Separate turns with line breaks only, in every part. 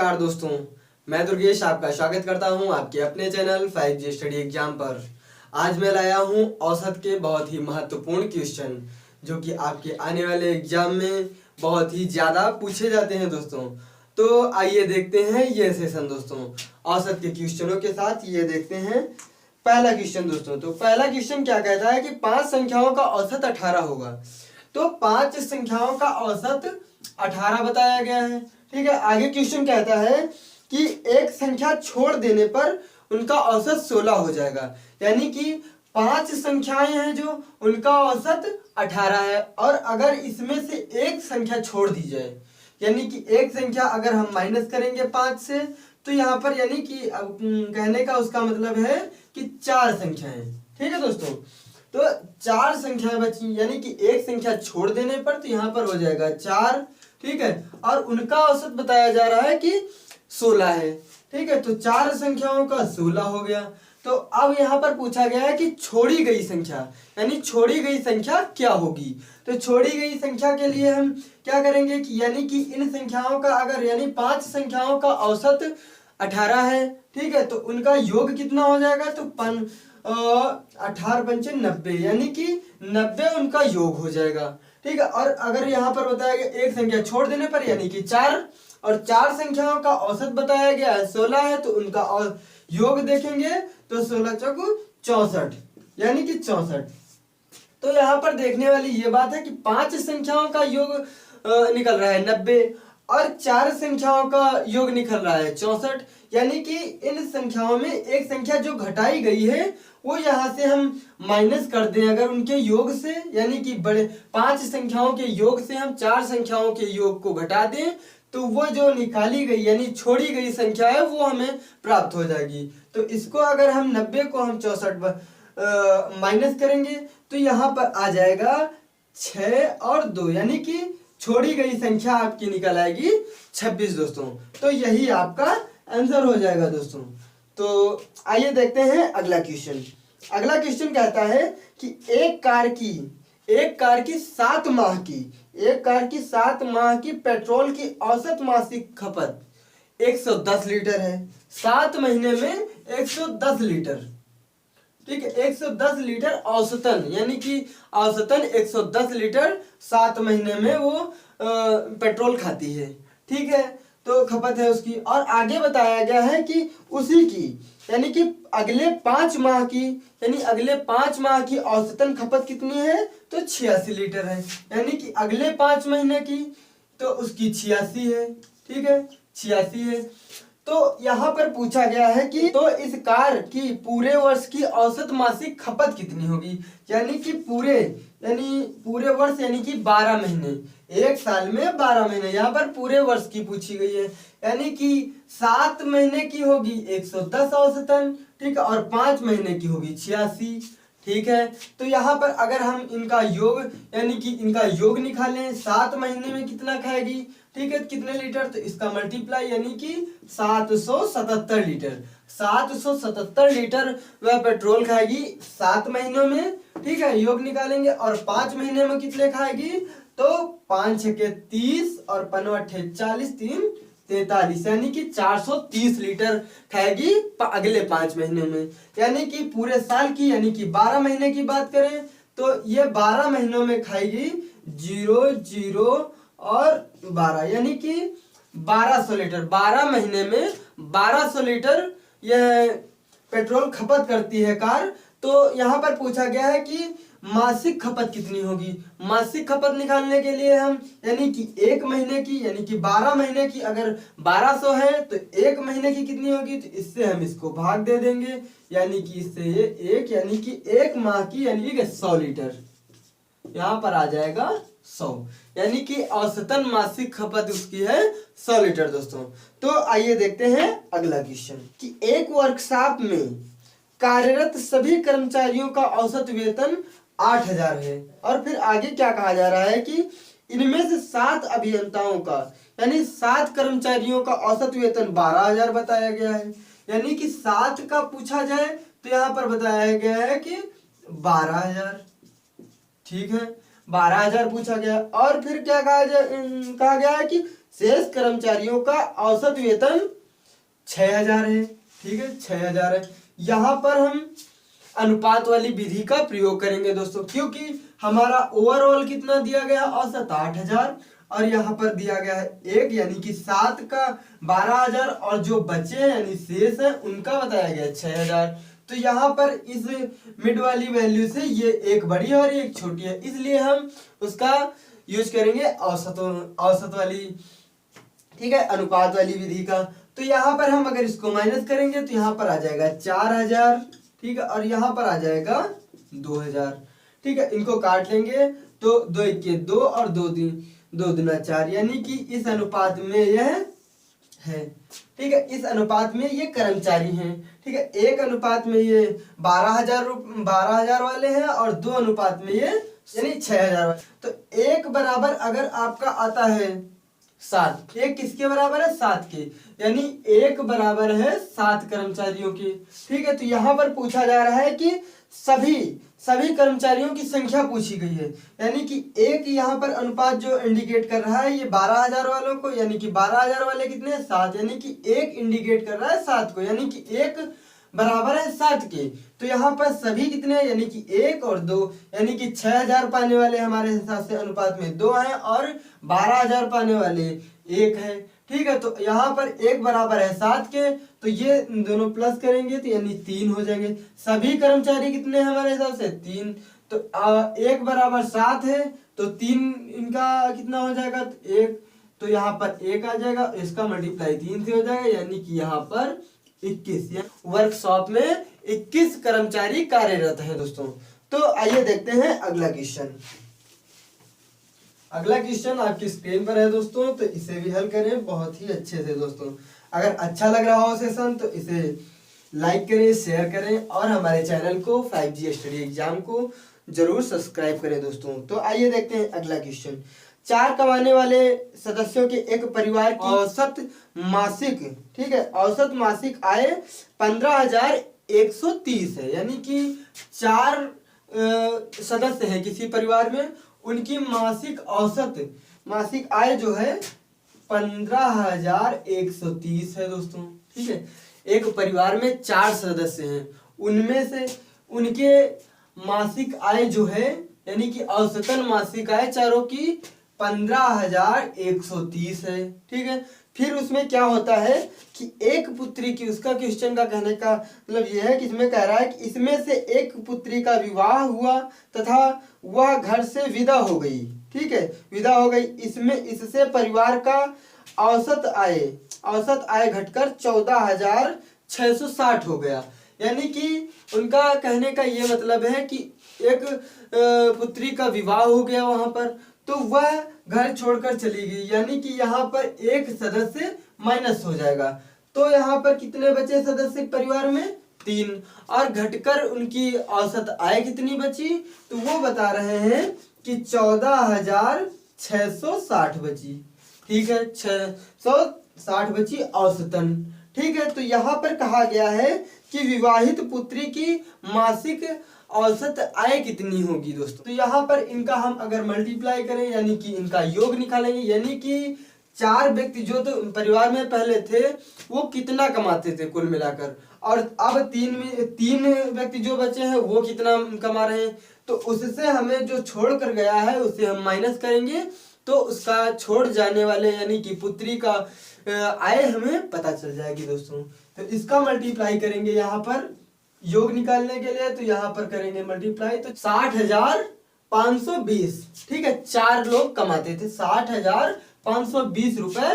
नमस्कार दोस्तों, मैं दुर्गेश आपका स्वागत करता हूं आपके अपने चैनल 5G स्टडी एग्जाम पर। आज मैं लाया हूं औसत के बहुत ही महत्वपूर्ण क्वेश्चन जो कि आपके आने वाले एग्जाम में बहुत ही ज़्यादा पूछे जाते हैं दोस्तों। तो आइए देखते हैं ये सेशन दोस्तों औसत के क्वेश्चनों के साथ। ये देखते हैं पहला क्वेश्चन दोस्तों। तो पहला क्वेश्चन क्या कहता है कि 5 संख्याओं का औसत 18 होगा। तो 5 संख्याओं का औसत 18 बताया गया है। ठीक है, आगे क्वेश्चन कहता है कि एक संख्या छोड़ देने पर उनका औसत 16 हो जाएगा। यानी कि 5 संख्याएं हैं जो उनका औसत 18 है, और अगर इसमें से एक संख्या छोड़ दी जाए, यानी कि एक संख्या अगर हम माइनस करेंगे 5 से, तो यहाँ पर यानी कि कहने का उसका मतलब है कि 4 संख्याएं। ठीक है दोस्तों, तो 4 संख्याएं बची, यानी कि एक संख्या छोड़ देने पर तो यहाँ पर हो जाएगा 4। ठीक है, और उनका औसत बताया जा रहा है कि 16 है। ठीक है, तो 4 संख्याओं का 16 हो गया। तो अब यहाँ पर पूछा गया है कि छोड़ी गई संख्या, यानी छोड़ी गई संख्या क्या होगी। तो छोड़ी गई संख्या के लिए हम क्या करेंगे कि यानी कि इन संख्याओं का अगर यानी 5 संख्याओं का औसत 18 है, ठीक है, तो उनका योग कितना हो जाएगा, तो 18 पंचे 90, यानी कि 90 उनका योग हो जाएगा। ठीक है, और अगर यहाँ पर बताया गया एक संख्या छोड़ देने पर यानी कि 4, और 4 संख्याओं का औसत बताया गया है 16 है, तो उनका योग देखेंगे तो 16 चौक 64, यानी कि 64। तो यहाँ पर देखने वाली ये बात है कि 5 संख्याओं का योग निकल रहा है 90, और 4 संख्याओं का योग निकल रहा है 64, यानी कि इन संख्याओं में एक संख्या जो घटाई गई है वो यहाँ से हम माइनस कर दें अगर उनके योग से, यानी कि बड़े 5 संख्याओं के योग से हम 4 संख्याओं के योग को घटा दें, तो वो जो निकाली गई यानी छोड़ी गई संख्या है वो हमें प्राप्त हो जाएगी। तो इसको अगर हम 90 को हम 64 माइनस करेंगे तो यहाँ पर आ जाएगा 6 और 2, यानी कि छोड़ी गई संख्या आपकी निकल आएगी 26 दोस्तों। तो यही आपका आंसर हो जाएगा दोस्तों। तो आइए देखते हैं अगला क्वेश्चन। अगला क्वेश्चन कहता है कि एक कार की 7 माह की पेट्रोल की औसत मासिक खपत 110 लीटर है। 7 महीने में 110 लीटर। ठीक है, 110 लीटर औसतन, यानी कि औसतन 110 लीटर 7 महीने में वो पेट्रोल खाती है। ठीक है, तो खपत है उसकी। और आगे बताया गया है कि उसी की यानी कि अगले 5 माह की, यानी अगले 5 माह की औसतन खपत कितनी है, तो 86 लीटर है। यानी कि अगले 5 महीने की तो उसकी 86 है। ठीक है, 86 है। तो यहाँ पर पूछा गया है कि तो इस कार की पूरे वर्ष की औसत मासिक खपत कितनी होगी, यानी कि पूरे वर्ष यानी कि 12 महीने, एक साल में 12 महीने, यहाँ पर पूरे वर्ष की पूछी गई है, यानी कि 7 महीने की होगी 110 औसतन, ठीक है, और 5 महीने की होगी 86। ठीक है, तो यहाँ पर अगर हम इनका योग यानी कि इनका योग निकालें 7 महीने में कितना खाएगी, ठीक है, कितने लीटर, तो इसका मल्टीप्लाई यानी कि 777 लीटर। 777 लीटर वह पेट्रोल खाएगी 7 महीनों में। ठीक है, योग निकालेंगे, और 5 महीने में कितने खाएगी, तो 5 छके 30 और 5 अट्ठे 40, 3 43, यानी कि 430 लीटर खाएगी अगले 5 महीने में। यानी कि पूरे साल की यानी कि 12 महीने की बात करें तो ये 12 महीनों में खाएगी 0 0 और 12, यानी कि 1200 लीटर। 12 महीने में 1200 लीटर यह पेट्रोल खपत करती है कार। तो यहाँ पर पूछा गया है कि मासिक खपत कितनी होगी। मासिक खपत निकालने के लिए हम यानी कि एक महीने की यानी कि 12 महीने की अगर 1200 है तो एक महीने की कितनी होगी, तो इससे हम इसको भाग दे देंगे, यानी कि इससे ये एक, यानी कि एक माह की यानी कि 100 लीटर, यहाँ पर आ जाएगा 100, यानी कि औसतन मासिक खपत उसकी है 100 लीटर दोस्तों। तो आइए देखते हैं अगला क्वेश्चन कि एक वर्कशॉप में कार्यरत सभी कर्मचारियों का औसत वेतन 8000 है, और फिर आगे क्या कहा जा रहा है कि इनमें से 7 अभियंताओं का यानी 7 कर्मचारियों का औसत वेतन 12000 बताया गया है। यानी कि 7 का पूछा जाए तो यहाँ पर बताया गया है कि 12000। ठीक है, 12000 पूछा गया, और फिर क्या कहा गया है कि शेष कर्मचारियों का औसत वेतन 6000 है। ठीक है, 6000 है। यहाँ पर हम अनुपात वाली विधि का प्रयोग करेंगे दोस्तों, क्योंकि हमारा ओवरऑल कितना दिया गया, औसत 8000, और यहाँ पर दिया गया है 1, यानी कि 7 का 12000, और जो बचे हैं यानी शेष है उनका बताया गया 6000। तो यहाँ पर इस मिड वाली वैल्यू से ये एक बड़ी है और एक छोटी है, इसलिए हम उसका यूज करेंगे औसत वाली, ठीक है, अनुपात वाली विधि का। तो यहाँ पर हम अगर इसको माइनस करेंगे तो यहाँ पर आ जाएगा 4000, ठीक है, और यहाँ पर आ जाएगा 2000। ठीक है, इनको काट लेंगे तो 2 1 2 और 2 दूना 4, यानी कि इस अनुपात में यह है। ठीक है, इस अनुपात में ये कर्मचारी हैं। ठीक है, एक अनुपात में ये 12000 वाले हैं और 2 अनुपात में ये यानी 6000 वाले। तो एक बराबर अगर आपका आता है 7, एक किसके बराबर है, 7 के, यानी एक बराबर है 7 कर्मचारियों के। ठीक है, तो यहाँ पर पूछा जा रहा है कि सभी कर्मचारियों की संख्या पूछी गई है, यानी कि एक यहाँ पर अनुपात जो इंडिकेट कर रहा है ये 12000 वालों को, यानी कि 12000 वाले कितने, 7, यानी कि एक इंडिकेट कर रहा है 7 को, यानी कि एक बराबर है 7 के। तो यहाँ पर सभी कितने हैं, यानी कि 1 और 2, यानी कि 6000 पाने वाले हमारे हिसाब से अनुपात में 2 हैं और 12000 पाने वाले 1 है। ठीक है, तो यहाँ पर एक बराबर है 7 के, तो ये दोनों प्लस करेंगे तो यानी 3 हो जाएंगे। सभी कर्मचारी कितने हैं हमारे हिसाब से, 3, तो एक बराबर 7 है तो 3 इनका कितना हो जाएगा, तो 1, तो यहाँ पर 1 आ जाएगा, इसका मल्टीप्लाई 3 से हो जाएगा, यानी कि यहाँ पर 21। वर्कशॉप में 21 कर्मचारी कार्यरत हैं दोस्तों। तो आइए देखते हैं अगला क्वेश्चन। अगला क्वेश्चन आपकी स्क्रीन पर है दोस्तों, तो इसे भी हल करें बहुत ही अच्छे से दोस्तों। अगर अच्छा लग रहा हो सेशन तो इसे लाइक करें, शेयर करें और हमारे चैनल को 5G स्टडी एग्जाम को जरूर सब्सक्राइब करें दोस्तों। तो आइए देखते हैं अगला क्वेश्चन। 4 कमाने वाले सदस्यों के एक परिवार की औसत मासिक, ठीक है, औसत मासिक आय 15130 है, यानी कि 4 सदस्य हैं किसी परिवार में, उनकी मासिक आय जो है 15130 है दोस्तों। ठीक है, एक परिवार में 4 सदस्य हैं, उनमें से उनके मासिक आय जो है यानी कि औसतन मासिक आय चारों की 15130 है। ठीक है, फिर उसमें क्या होता है कि एक पुत्री की, उसका क्वेश्चन का कहने का मतलब यह है कि इसमें कह रहा है कि इसमें से एक पुत्री का विवाह हुआ तथा वह घर से विदा हो गई। ठीक है, विदा हो गई, इसमें इससे परिवार का औसत आय घटकर 14660 हो गया। यानी कि उनका कहने का ये मतलब है कि एक पुत्री का विवाह हो गया वहां पर, तो वह घर छोड़कर चली गई, यानी कि यहाँ पर एक सदस्य माइनस हो जाएगा। तो यहाँ पर कितने बचे सदस्य परिवार में, 3, और घटकर उनकी औसत आय कितनी बची, तो वो बता रहे हैं कि 14660 बची। ठीक है, 660 बची औसतन। ठीक है, तो यहाँ पर कहा गया है कि विवाहित पुत्री की मासिक औसत आय कितनी होगी दोस्तों। तो यहाँ पर इनका हम अगर मल्टीप्लाई करें यानी कि इनका योग निकालेंगे, यानी कि 4 व्यक्ति जो तो परिवार में पहले थे वो कितना कमाते थे कुल मिलाकर, और अब 3 व्यक्ति जो बचे हैं वो कितना कमा रहे हैं, तो उससे हमें जो छोड़ कर गया है उसे हम माइनस करेंगे, तो उसका छोड़ जाने वाले यानी कि पुत्री का आय हमें पता चल जाएगी दोस्तों। तो इसका मल्टीप्लाई करेंगे यहाँ पर योग निकालने के लिए, तो यहाँ पर करेंगे मल्टीप्लाई, तो 60520। ठीक है, 4 लोग कमाते थे, 60520 रुपए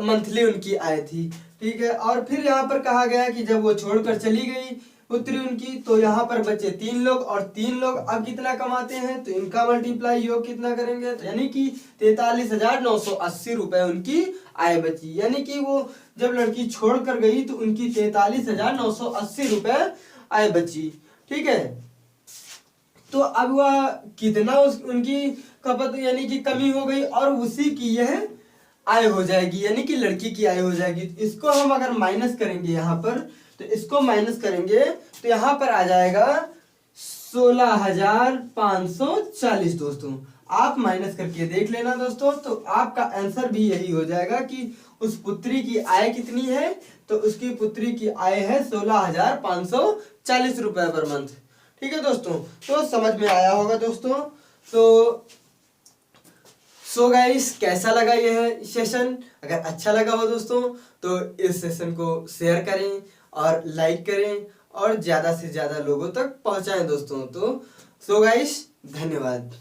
मंथली उनकी आय थी। ठीक है, और फिर यहाँ पर कहा गया कि जब वो छोड़कर चली गई पुत्री उनकी, तो यहाँ पर बचे 3 लोग, और 3 लोग अब कितना कमाते हैं, तो इनका मल्टीप्लाई योग कितना करेंगे, तो यानी कि 43980 रुपए उनकी आय बची। यानी कि वो जब लड़की छोड़ कर गई तो उनकी 43980 रुपए आय बची। ठीक है, तो अब वह कितना उनकी खपत यानी कि कमी हो गई और उसी की यह आय हो जाएगी, यानी कि लड़की की आय हो जाएगी। इसको हम अगर माइनस करेंगे यहाँ पर, तो इसको माइनस करेंगे तो यहाँ पर आ जाएगा 16540 दोस्तों। आप माइनस करके देख लेना दोस्तों, तो आपका आंसर भी यही हो जाएगा कि उस पुत्री की आय कितनी है, तो उसकी पुत्री की आय है 16,540 रुपए पर मंथ। ठीक है दोस्तों, तो समझ में आया होगा दोस्तों। तो सो गाइस, कैसा लगा यह सेशन? अगर अच्छा लगा हो दोस्तों तो इस सेशन को शेयर करें और लाइक करें और ज़्यादा से ज़्यादा लोगों तक पहुंचाएं दोस्तों। तो सो गाइस, धन्यवाद।